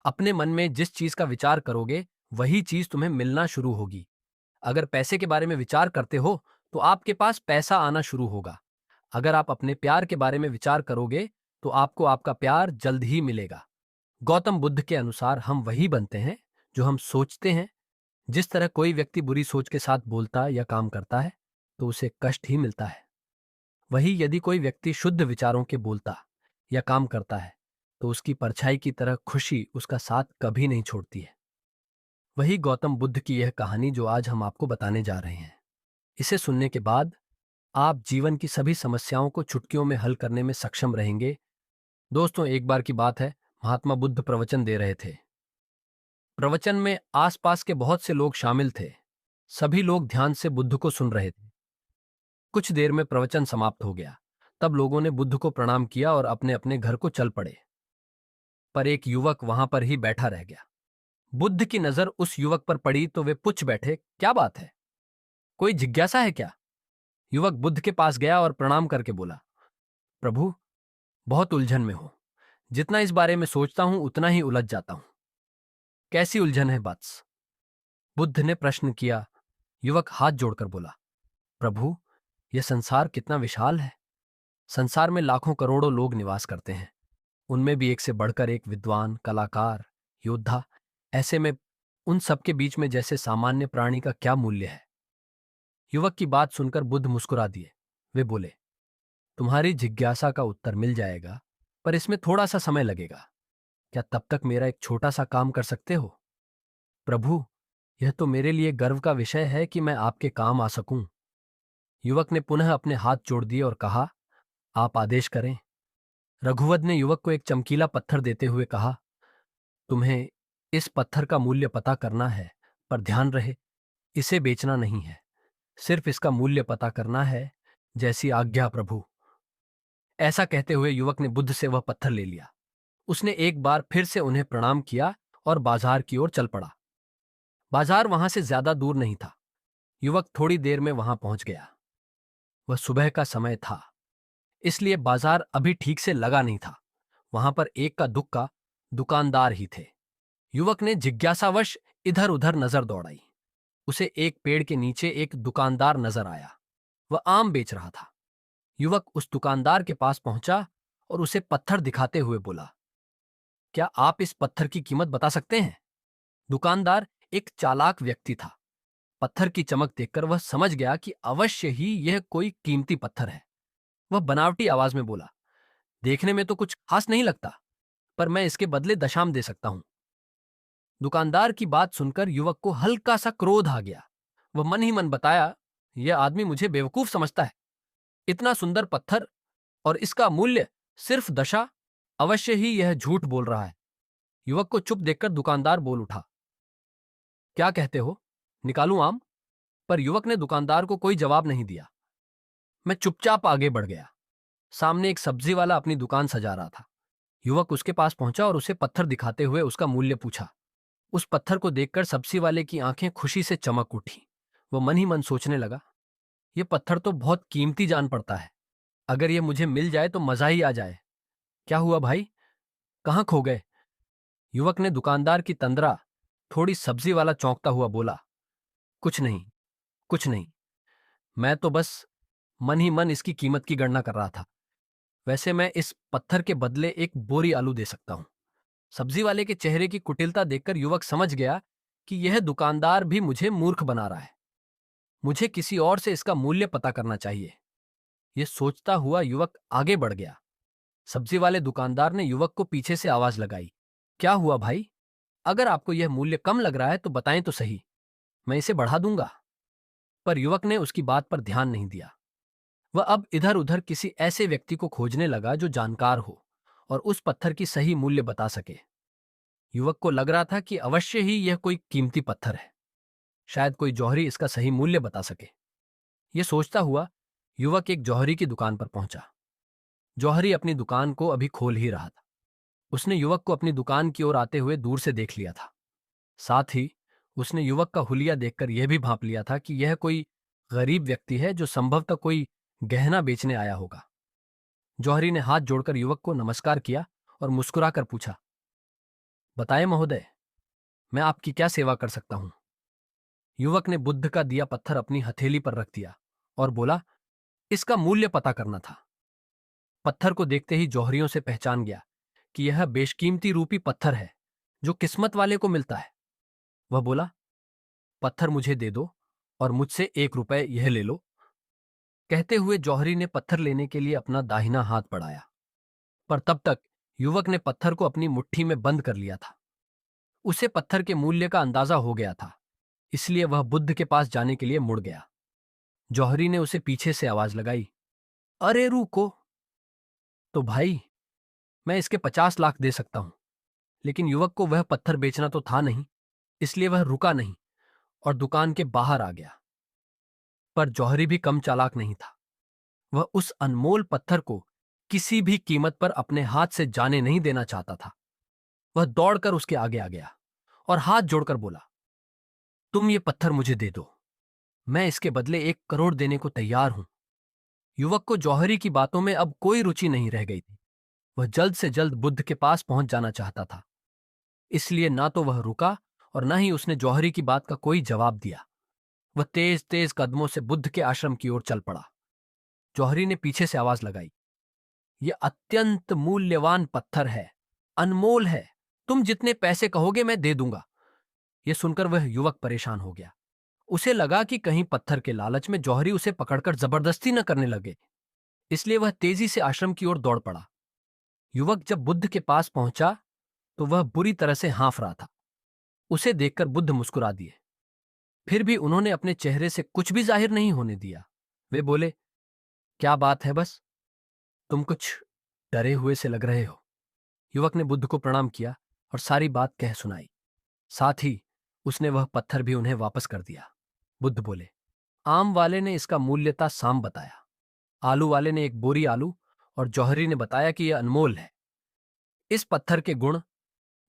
अपने मन में जिस चीज का विचार करोगे वही चीज तुम्हें मिलना शुरू होगी। अगर पैसे के बारे में विचार करते हो तो आपके पास पैसा आना शुरू होगा। अगर आप अपने प्यार के बारे में विचार करोगे तो आपको आपका प्यार जल्द ही मिलेगा। गौतम बुद्ध के अनुसार हम वही बनते हैं जो हम सोचते हैं। जिस तरह कोई व्यक्ति बुरी सोच के साथ बोलता या काम करता है तो उसे कष्ट ही मिलता है, वही यदि कोई व्यक्ति शुद्ध विचारों के बोलता या काम करता है तो उसकी परछाई की तरह खुशी उसका साथ कभी नहीं छोड़ती है। वही गौतम बुद्ध की यह कहानी जो आज हम आपको बताने जा रहे हैं। इसे सुनने के बाद आप जीवन की सभी समस्याओं को चुटकियों में हल करने में सक्षम रहेंगे। दोस्तों, एक बार की बात है, महात्मा बुद्ध प्रवचन दे रहे थे। प्रवचन में आसपास के बहुत से लोग शामिल थे। सभी लोग ध्यान से बुद्ध को सुन रहे थे। कुछ देर में प्रवचन समाप्त हो गया। तब लोगों ने बुद्ध को प्रणाम किया और अपने अपने घर को चल पड़े। पर एक युवक वहां पर ही बैठा रह गया। बुद्ध की नजर उस युवक पर पड़ी तो वे पूछ बैठे, क्या बात है? कोई जिज्ञासा है क्या? युवक बुद्ध के पास गया और प्रणाम करके बोला, प्रभु, बहुत उलझन में हूं। जितना इस बारे में सोचता हूं उतना ही उलझ जाता हूं। कैसी उलझन है वत्स? बुद्ध ने प्रश्न किया। युवक हाथ जोड़कर बोला, प्रभु, यह संसार कितना विशाल है। संसार में लाखों करोड़ों लोग निवास करते हैं। उनमें भी एक से बढ़कर एक विद्वान, कलाकार, योद्धा। ऐसे में उन सबके बीच में जैसे सामान्य प्राणी का क्या मूल्य है? युवक की बात सुनकर बुद्ध मुस्कुरा दिए। वे बोले, तुम्हारी जिज्ञासा का उत्तर मिल जाएगा, पर इसमें थोड़ा सा समय लगेगा। क्या तब तक मेरा एक छोटा सा काम कर सकते हो? प्रभु, यह तो मेरे लिए गर्व का विषय है कि मैं आपके काम आ सकूं। युवक ने पुनः अपने हाथ जोड़ दिए और कहा, आप आदेश करें। रघुवद ने युवक को एक चमकीला पत्थर देते हुए कहा, तुम्हें इस पत्थर का मूल्य पता करना है, पर ध्यान रहे, इसे बेचना नहीं है। सिर्फ इसका मूल्य पता करना है। जैसी आज्ञा प्रभु। ऐसा कहते हुए युवक ने बुद्ध से वह पत्थर ले लिया। उसने एक बार फिर से उन्हें प्रणाम किया और बाजार की ओर चल पड़ा। बाजार वहां से ज्यादा दूर नहीं था। युवक थोड़ी देर में वहां पहुंच गया। वह सुबह का समय था, इसलिए बाजार अभी ठीक से लगा नहीं था। वहां पर एक का दुक्का दुकानदार ही थे। युवक ने जिज्ञासावश इधर उधर नजर दौड़ाई। उसे एक पेड़ के नीचे एक दुकानदार नजर आया। वह आम बेच रहा था। युवक उस दुकानदार के पास पहुंचा और उसे पत्थर दिखाते हुए बोला, क्या आप इस पत्थर की कीमत बता सकते हैं? दुकानदार एक चालाक व्यक्ति था। पत्थर की चमक देखकर वह समझ गया कि अवश्य ही यह कोई कीमती पत्थर है। वह बनावटी आवाज में बोला, देखने में तो कुछ खास नहीं लगता, पर मैं इसके बदले दशाम दे सकता हूं। दुकानदार की बात सुनकर युवक को हल्का सा क्रोध आ गया। वह मन ही मन बताया, यह आदमी मुझे बेवकूफ समझता है। इतना सुंदर पत्थर और इसका मूल्य सिर्फ दशा। अवश्य ही यह झूठ बोल रहा है। युवक को चुप देखकर दुकानदार बोल उठा, क्या कहते हो, निकालूं आम? पर युवक ने दुकानदार को कोई जवाब नहीं दिया। मैं चुपचाप आगे बढ़ गया। सामने एक सब्जी वाला अपनी दुकान सजा रहा था। युवक उसके पास पहुंचा और उसे पत्थर दिखाते हुए उसका मूल्य पूछा। उस पत्थर को देखकर सब्जी वाले की आंखें खुशी से चमक उठी। वो मन ही मन सोचने लगा, यह पत्थर तो बहुत कीमती जान पड़ता है। अगर यह मुझे मिल जाए तो मजा ही आ जाए। क्या हुआ भाई, कहाँ खो गए? युवक ने दुकानदार की तंद्रा थोड़ी सब्जी वाला चौंकता हुआ बोला, कुछ नहीं, कुछ नहीं। मैं तो बस मन ही मन इसकी कीमत की गणना कर रहा था। वैसे मैं इस पत्थर के बदले एक बोरी आलू दे सकता हूं। सब्जी वाले के चेहरे की कुटिलता देखकर युवक समझ गया कि यह दुकानदार भी मुझे मूर्ख बना रहा है। मुझे किसी और से इसका मूल्य पता करना चाहिए। यह सोचता हुआ युवक आगे बढ़ गया। सब्जी वाले दुकानदार ने युवक को पीछे से आवाज लगाई, क्या हुआ भाई? अगर आपको यह मूल्य कम लग रहा है तो बताएं तो सही, मैं इसे बढ़ा दूंगा। पर युवक ने उसकी बात पर ध्यान नहीं दिया। वह अब इधर उधर किसी ऐसे व्यक्ति को खोजने लगा जो जानकार हो और उस पत्थर की सही मूल्य बता सके। युवक को लग रहा था कि अवश्य ही यह कोई कीमती पत्थर है। शायद कोई जौहरी इसका सही मूल्य बता सके। यह सोचता हुआ युवक एक जौहरी की दुकान पर पहुंचा। जौहरी अपनी दुकान को अभी खोल ही रहा था। उसने युवक को अपनी दुकान की ओर आते हुए दूर से देख लिया था। साथ ही उसने युवक का हुलिया देखकर यह भी भांप लिया था कि यह कोई गरीब व्यक्ति है जो संभवतः कोई गहना बेचने आया होगा। जौहरी ने हाथ जोड़कर युवक को नमस्कार किया और मुस्कुराकर पूछा, बताएं महोदय, मैं आपकी क्या सेवा कर सकता हूं? युवक ने बुद्ध का दिया पत्थर अपनी हथेली पर रख दिया और बोला, इसका मूल्य पता करना था। पत्थर को देखते ही जौहरियों से पहचान गया कि यह बेशकीमती रूपी पत्थर है जो किस्मत वाले को मिलता है। वह बोला, पत्थर मुझे दे दो और मुझसे 1 रुपए यह ले लो। कहते हुए जौहरी ने पत्थर लेने के लिए अपना दाहिना हाथ बढ़ाया, पर तब तक युवक ने पत्थर को अपनी मुट्ठी में बंद कर लिया था। उसे पत्थर के मूल्य का अंदाजा हो गया था, इसलिए वह बुद्ध के पास जाने के लिए मुड़ गया। जौहरी ने उसे पीछे से आवाज लगाई, अरे रुको। तो भाई, मैं इसके 50 लाख दे सकता हूं। लेकिन युवक को वह पत्थर बेचना तो था नहीं, इसलिए वह रुका नहीं और दुकान के बाहर आ गया। पर जौहरी भी कम चालाक नहीं था। वह उस अनमोल पत्थर को किसी भी कीमत पर अपने हाथ से जाने नहीं देना चाहता था। वह दौड़कर उसके आगे आ गया और हाथ जोड़कर बोला, तुम ये पत्थर मुझे दे दो, मैं इसके बदले 1 करोड़ देने को तैयार हूं। युवक को जौहरी की बातों में अब कोई रुचि नहीं रह गई थी। वह जल्द से जल्द बुद्ध के पास पहुंच जाना चाहता था, इसलिए ना तो वह रुका और न ही उसने जौहरी की बात का कोई जवाब दिया। वह तेज तेज कदमों से बुद्ध के आश्रम की ओर चल पड़ा। जौहरी ने पीछे से आवाज लगाई, यह अत्यंत मूल्यवान पत्थर है, अनमोल है। तुम जितने पैसे कहोगे मैं दे दूंगा। यह सुनकर वह युवक परेशान हो गया। उसे लगा कि कहीं पत्थर के लालच में जौहरी उसे पकड़कर जबरदस्ती न करने लगे, इसलिए वह तेजी से आश्रम की ओर दौड़ पड़ा। युवक जब बुद्ध के पास पहुंचा तो वह बुरी तरह से हाँफ रहा था। उसे देखकर बुद्ध मुस्कुरा दिए, फिर भी उन्होंने अपने चेहरे से कुछ भी जाहिर नहीं होने दिया। वे बोले, क्या बात है, बस तुम कुछ डरे हुए से लग रहे हो। युवक ने बुद्ध को प्रणाम किया और सारी बात कह सुनाई। साथ ही उसने वह पत्थर भी उन्हें वापस कर दिया। बुद्ध बोले, आम वाले ने इसका मूल्यता साम बताया, आलू वाले ने 1 बोरी आलू और जौहरी ने बताया कि यह अनमोल है। इस पत्थर के गुण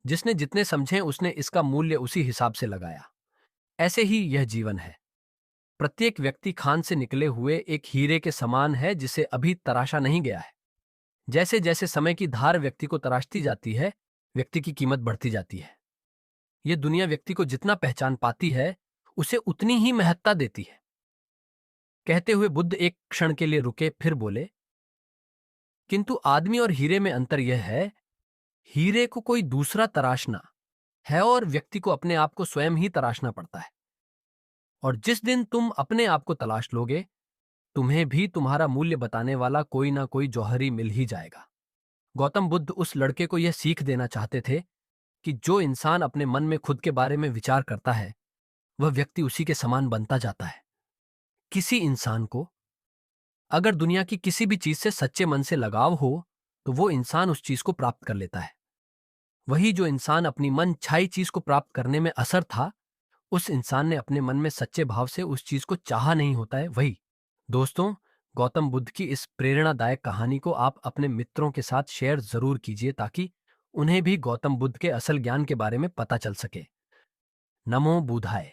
जिसने जितने समझे उसने इसका मूल्य उसी हिसाब से लगाया। ऐसे ही यह जीवन है। प्रत्येक व्यक्ति खान से निकले हुए एक हीरे के समान है जिसे अभी तराशा नहीं गया है। जैसे जैसे समय की धार व्यक्ति को तराशती जाती है, व्यक्ति की कीमत बढ़ती जाती है। यह दुनिया व्यक्ति को जितना पहचान पाती है उसे उतनी ही महत्ता देती है। कहते हुए बुद्ध एक क्षण के लिए रुके, फिर बोले, किंतु आदमी और हीरे में अंतर यह है, हीरे को कोई दूसरा तराशना है और व्यक्ति को अपने आप को स्वयं ही तराशना पड़ता है। और जिस दिन तुम अपने आप को तलाश लोगे, तुम्हें भी तुम्हारा मूल्य बताने वाला कोई ना कोई जौहरी मिल ही जाएगा। गौतम बुद्ध उस लड़के को यह सीख देना चाहते थे कि जो इंसान अपने मन में खुद के बारे में विचार करता है, वह व्यक्ति उसी के समान बनता जाता है। किसी इंसान को अगर दुनिया की किसी भी चीज से सच्चे मन से लगाव हो तो वो इंसान उस चीज को प्राप्त कर लेता है। वही जो इंसान अपनी मन छाई चीज को प्राप्त करने में असर था, उस इंसान ने अपने मन में सच्चे भाव से उस चीज को चाहा नहीं होता है। वही दोस्तों, गौतम बुद्ध की इस प्रेरणादायक कहानी को आप अपने मित्रों के साथ शेयर जरूर कीजिए ताकि उन्हें भी गौतम बुद्ध के असल ज्ञान के बारे में पता चल सके। नमो बुद्धाय।